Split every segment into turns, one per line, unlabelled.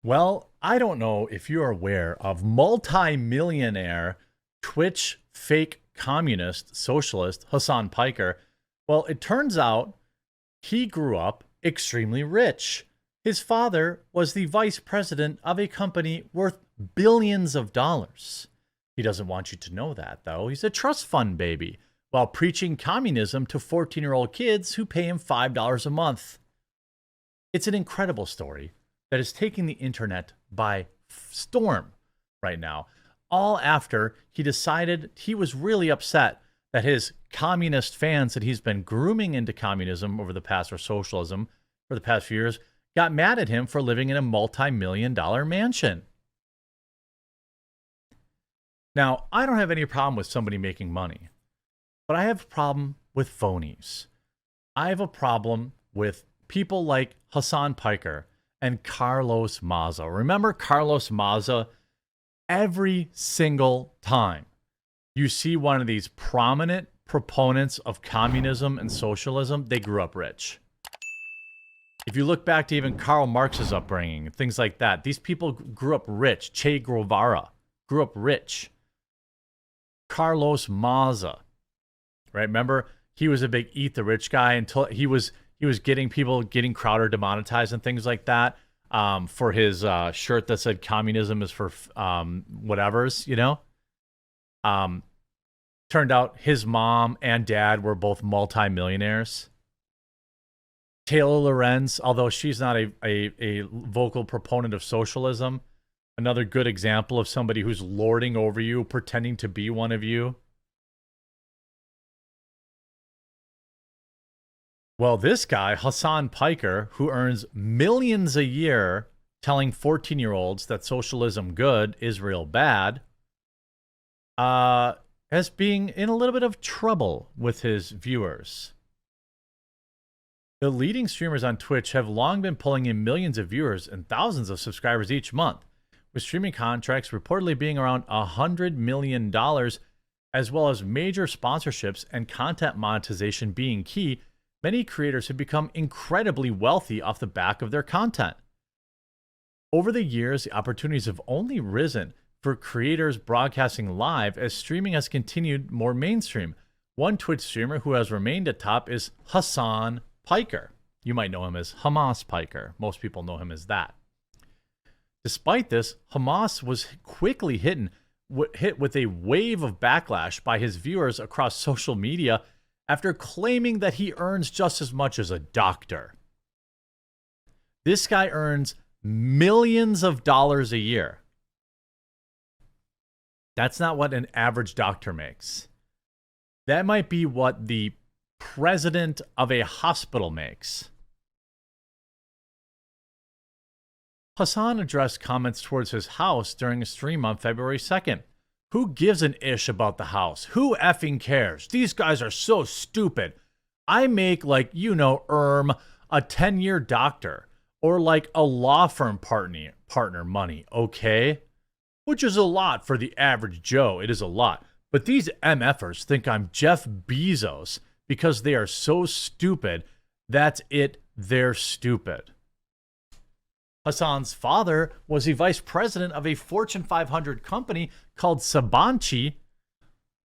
Well, I don't know if you're aware of multi-millionaire Twitch fake communist socialist Hasan Piker. Well, it turns out he grew up extremely rich. His father was the vice president of a company worth billions of dollars. He doesn't want you to know that, though. He's a trust fund baby while preaching communism to 14-year-old kids who pay him $5 a month. It's an incredible story that is taking the internet by storm right now, all after he decided he was really upset that his communist fans that he's been grooming into communism over the past, or socialism for the past few years, got mad at him for living in a multi-million-dollar mansion. Now, I don't have any problem with somebody making money, but I have a problem with phonies. I have a problem with people like Hasan Piker and Carlos Maza. Remember Carlos Maza? Every single time you see one of these prominent proponents of communism and socialism, they grew up rich. If you look back to even Karl Marx's upbringing, things like that, these people grew up rich. Che Guevara grew up rich. Carlos Maza, right? Remember, he was a big eat the rich guy until he was getting people getting Crowder demonetized and things like that for his shirt that said communism is for whatevers, you know? Turned out his mom and dad were both multimillionaires. Taylor Lorenz, although she's not a vocal proponent of socialism, another good example of somebody who's lording over you, pretending to be one of you. Well, this guy, Hasan Piker, who earns millions a year telling 14-year-olds that socialism good, Israel bad, as being in a little bit of trouble with his viewers. The leading streamers on Twitch have long been pulling in millions of viewers and thousands of subscribers each month, with streaming contracts reportedly being around $100 million, as well as major sponsorships and content monetization being key. Many creators have become incredibly wealthy off the back of their content. Over the years, the opportunities have only risen for creators broadcasting live as streaming has continued more mainstream. One Twitch streamer who has remained atop is Hasan Piker. You might know him as Hamas Piker. Most people know him as that. Despite this, Hamas was quickly hit with a wave of backlash by his viewers across social media after claiming that he earns just as much as a doctor. This guy earns millions of dollars a year. That's not what an average doctor makes. That might be what the president of a hospital makes. Hasan addressed comments towards his house during a stream on February 2nd. Who gives an ish about the house? Who effing cares? These guys are so stupid. I make like, a 10-year doctor or like a law firm partner money, okay? Which is a lot for the average Joe. It is a lot. But these MFers think I'm Jeff Bezos because they are so stupid. That's it. They're stupid. Hasan's father was the vice president of a Fortune 500 company called Sabanci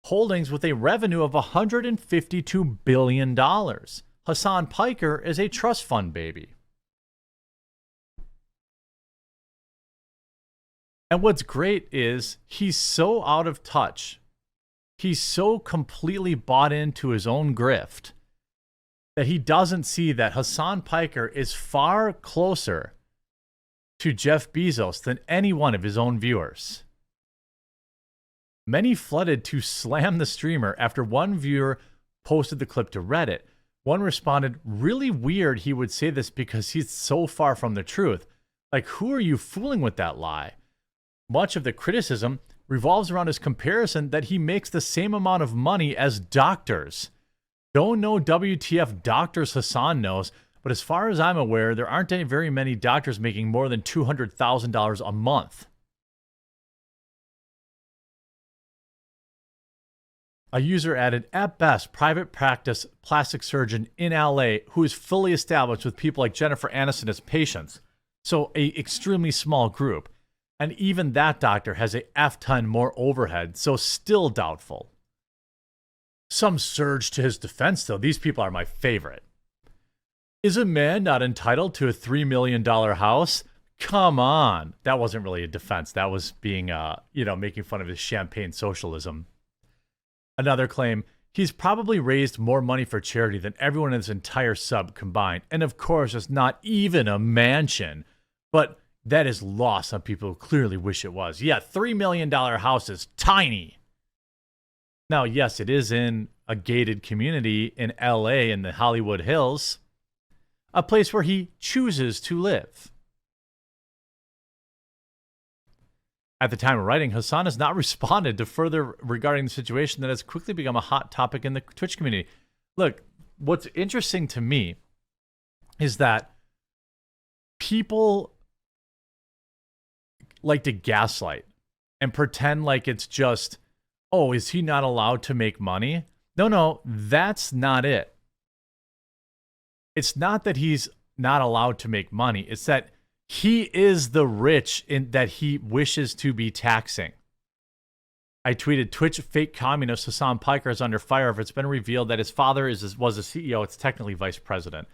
Holdings with a revenue of $152 billion. Hasan Piker is a trust fund baby. And what's great is he's so out of touch. He's so completely bought into his own grift that he doesn't see that Hasan Piker is far closer to Jeff Bezos than any one of his own viewers. Many flooded to slam the streamer after one viewer posted the clip to Reddit. One responded, "Really weird he would say this because he's so far from the truth. Like, who are you fooling with that lie?" Much of the criticism revolves around his comparison that he makes the same amount of money as doctors. Don't know WTF doctors Hasan knows, but as far as I'm aware, there aren't very many doctors making more than $200,000 a month. A user added, "At best, private practice plastic surgeon in LA who is fully established with people like Jennifer Aniston as patients. So a extremely small group. And even that doctor has a F-ton more overhead, so still doubtful. Some surge to his defense, though. These people are my favorite. Is a man not entitled to a $3 million house? Come on. That wasn't really a defense. That was being, making fun of his champagne socialism. Another claim, he's probably raised more money for charity than everyone in his entire sub combined. And of course, it's not even a mansion. But that is lost on people who clearly wish it was. Yeah, $3 million house is tiny. Now, yes, it is in a gated community in LA in the Hollywood Hills, a place where he chooses to live. At the time of writing, Hasan has not responded to further regarding the situation that has quickly become a hot topic in the Twitch community. Look, what's interesting to me is that people like to gaslight and pretend like it's just, oh, is he not allowed to make money? No, that's not it. It's not that he's not allowed to make money. It's that he is the rich in that he wishes to be taxing. I tweeted, Twitch fake communist Hasan Piker is under fire if it's been revealed that his father was a CEO, it's technically vice president,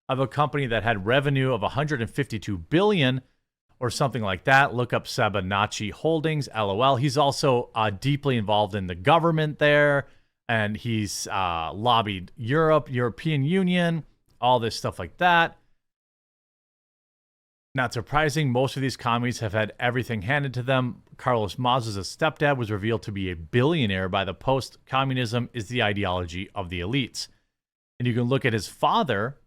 of a company that had revenue of $152 billion or something like that. Look up Sabanachi Holdings, LOL. He's also deeply involved in the government there, and he's lobbied European Union, all this stuff like that. Not surprising, most of these commies have had everything handed to them. Carlos Maz's stepdad was revealed to be a billionaire by the Post. Communism is the ideology of the elites. And you can look at his father,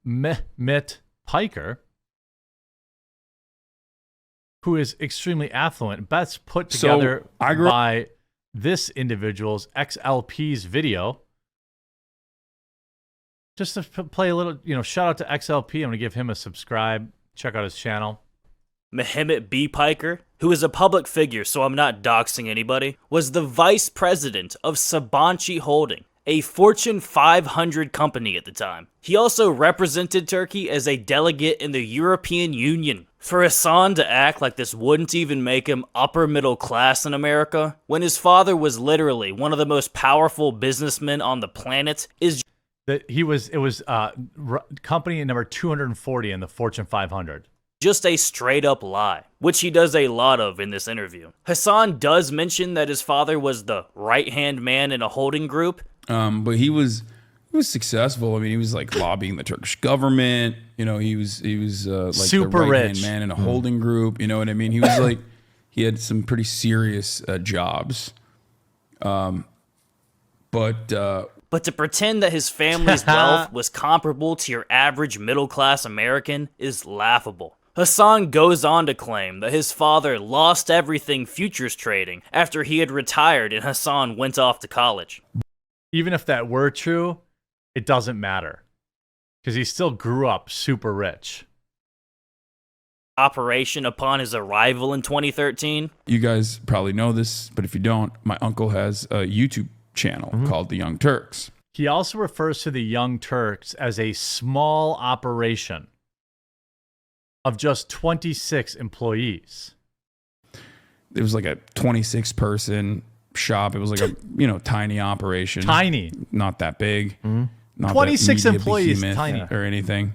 Mehmet Piker, who is extremely affluent. Best put together by this individual's XLP's video. Just to play a little, shout out to XLP. I'm going to give him a subscribe. Check out his channel.
Mehmet B. Piker, who is a public figure, so I'm not doxing anybody, was the vice president of Sabancı Holding, a Fortune 500 company at the time. He also represented Turkey as a delegate in the European Union. For Hasan to act like this wouldn't even make him upper middle class in America, when his father was literally one of the most powerful businessmen on the planet, is
it was company number 240 in the Fortune 500.
Just a straight up lie, which he does a lot of in this interview. Hasan does mention that his father was the right-hand man in a holding group.
But he was successful. I mean, he was like lobbying the Turkish government. He was like
super
the right-hand
rich
man in a holding group. You know what I mean? He was like, he had some pretty serious jobs.
But to pretend that his family's wealth was comparable to your average middle-class American is laughable. Hasan goes on to claim that his father lost everything futures trading after he had retired and Hasan went off to college.
Even if that were true, it doesn't matter, because he still grew up super rich.
Operation upon his arrival in 2013.
You guys probably know this, but if you don't, my uncle has a YouTube channel called The Young Turks.
He also refers to the Young Turks as a small operation of just 26 employees.
It was like a 26 person shop. It was like a tiny operation.
Tiny.
Not that big. Not
26
that
employees,
behemoth
tiny.
or anything.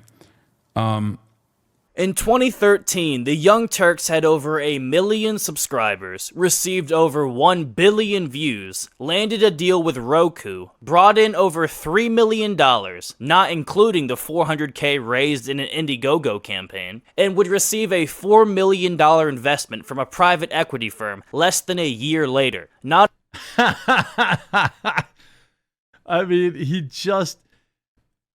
In 2013, the Young Turks had over 1 million subscribers, received over 1 billion views, landed a deal with Roku, brought in over $3 million, not including the $400K raised in an Indiegogo campaign, and would receive a $4 million investment from a private equity firm less than a year later. Not
I mean,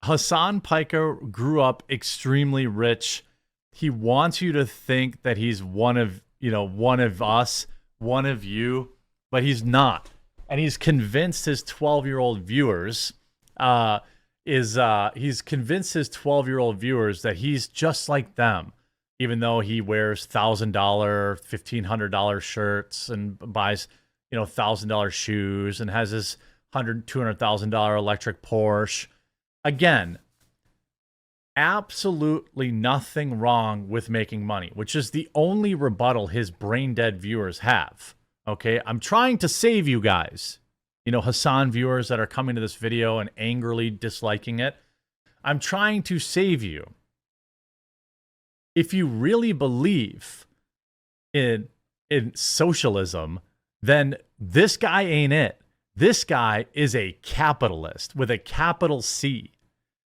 Hasan Piker grew up extremely rich. He wants you to think that he's one of us, one of you, but he's not. And he's convinced his 12-year-old viewers, that he's just like them, even though he wears $1,000, $1,500 shirts and buys, $1,000 shoes and has his $200,000 electric Porsche. Again, absolutely nothing wrong with making money, which is the only rebuttal his brain dead viewers have. Okay, I'm trying to save you guys. You know, Hasan viewers that are coming to this video and angrily disliking it. I'm trying to save you. If you really believe in socialism, then this guy ain't it. This guy is a capitalist with a capital C.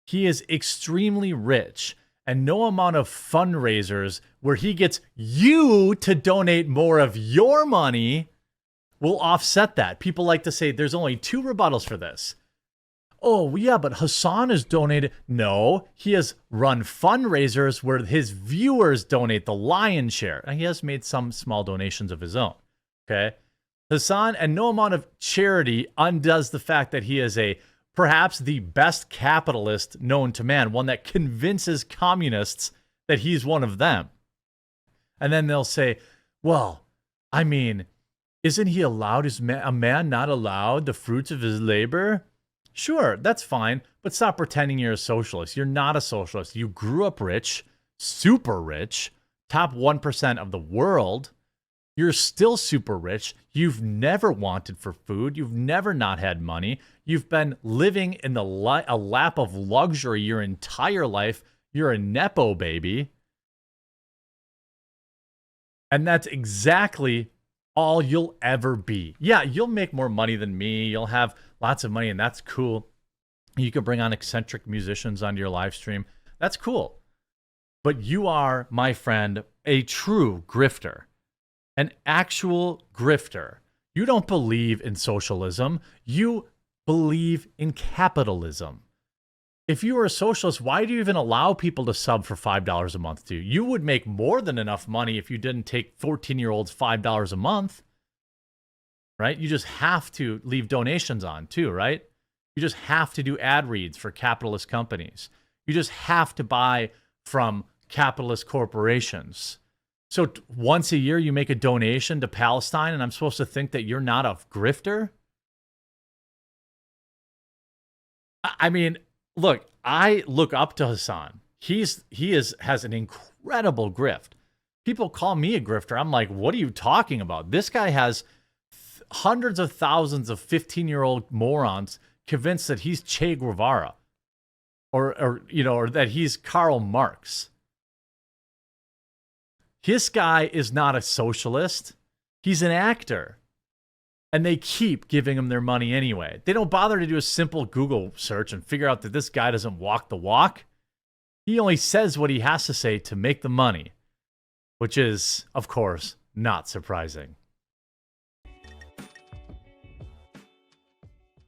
He is extremely rich, and no amount of fundraisers where he gets you to donate more of your money will offset that. People like to say there's only 2 rebuttals for this. Oh, yeah, but Hasan has donated. No, he has run fundraisers where his viewers donate the lion's share. And he has made some small donations of his own. Okay? Hasan, and no amount of charity undoes the fact that he is perhaps the best capitalist known to man, one that convinces communists that he's one of them. And then they'll say, well, I mean, isn't he allowed? Is a man not allowed the fruits of his labor? Sure, that's fine, but stop pretending you're a socialist. You're not a socialist. You grew up rich, super rich, top 1% of the world. You're still super rich. You've never wanted for food. You've never not had money. You've been living in a lap of luxury your entire life. You're a Nepo baby. And that's exactly all you'll ever be. Yeah, you'll make more money than me. You'll have lots of money, and that's cool. You can bring on eccentric musicians onto your live stream. That's cool. But you are, my friend, a true grifter. An actual grifter. You don't believe in socialism. You believe in capitalism. If you were a socialist, why do you even allow people to sub for $5 a month to you? You would make more than enough money if you didn't take 14-year-olds $5 a month, right? You just have to leave donations on too, right? You just have to do ad reads for capitalist companies. You just have to buy from capitalist corporations. So once a year you make a donation to Palestine and I'm supposed to think that you're not a grifter? I mean, look, I look up to Hasan. He has an incredible grift. People call me a grifter. I'm like, what are you talking about? This guy has hundreds of thousands of 15-year-old morons convinced that he's Che Guevara or that he's Karl Marx. This guy is not a socialist. He's an actor. And they keep giving him their money anyway. They don't bother to do a simple Google search and figure out that this guy doesn't walk the walk. He only says what he has to say to make the money, which is, of course, not surprising.